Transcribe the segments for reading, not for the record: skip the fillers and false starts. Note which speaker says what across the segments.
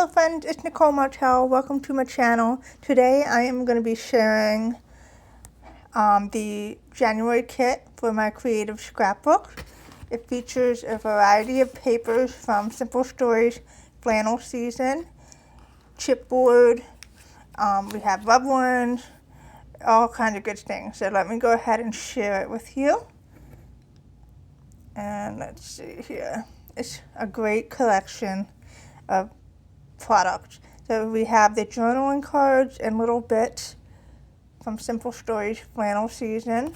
Speaker 1: Hello friends, it's Nicole Martel. Welcome to my channel. Today I am going to be sharing the January kit for my creative scrapbook. It features a variety of papers from Simple Stories, Flannel Season, chipboard, we have rub-ons, all kinds of good things. So let me go ahead and share it with you. And let's see here. It's a great collection of products. So we have the journaling cards and little bits from Simple Stories Flannel Season.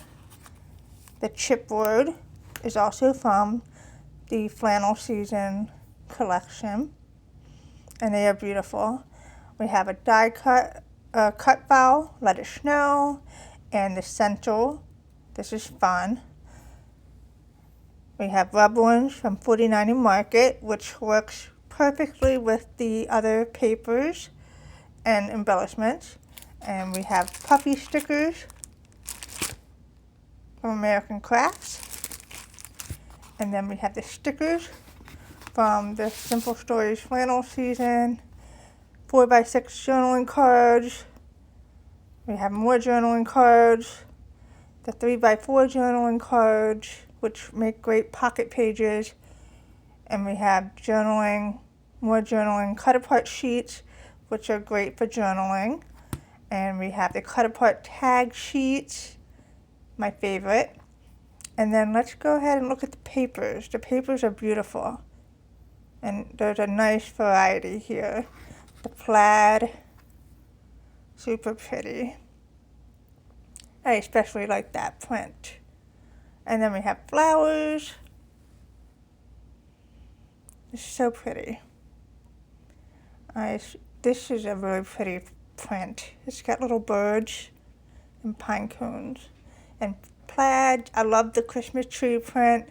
Speaker 1: The chipboard is also from the Flannel Season collection, and they are beautiful. We have a die cut cut file, Let It Snow, and the stencil. This is fun. We have rub-ons from 49 Market, which works perfectly with the other papers and embellishments. And we have puffy stickers from American Crafts. And then we have the stickers from the Simple Stories Flannel Season, 4x6 journaling cards. We have more journaling cards, the 3x4 journaling cards, which make great pocket pages. And we have journaling, more journaling cut apart sheets, which are great for journaling. And we have the cut apart tag sheets, my favorite. And then let's go ahead and look at the papers. The papers are beautiful. And there's a nice variety here. The plaid, super pretty. I especially like that print. And then we have flowers. It's so pretty. This is a really pretty print. It's got little birds and pine cones. And plaid, I love the Christmas tree print.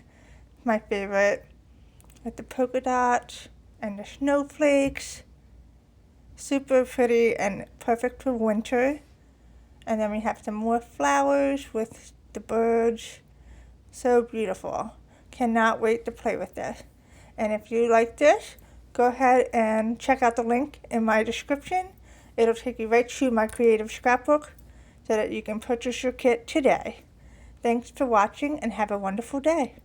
Speaker 1: My favorite. With the polka dots and the snowflakes. Super pretty and perfect for winter. And then we have some more flowers with the birds. So beautiful. Cannot wait to play with this. And if you like this, go ahead and check out the link in my description. It'll take you right to my creative scrapbook so that you can purchase your kit today. Thanks for watching and have a wonderful day.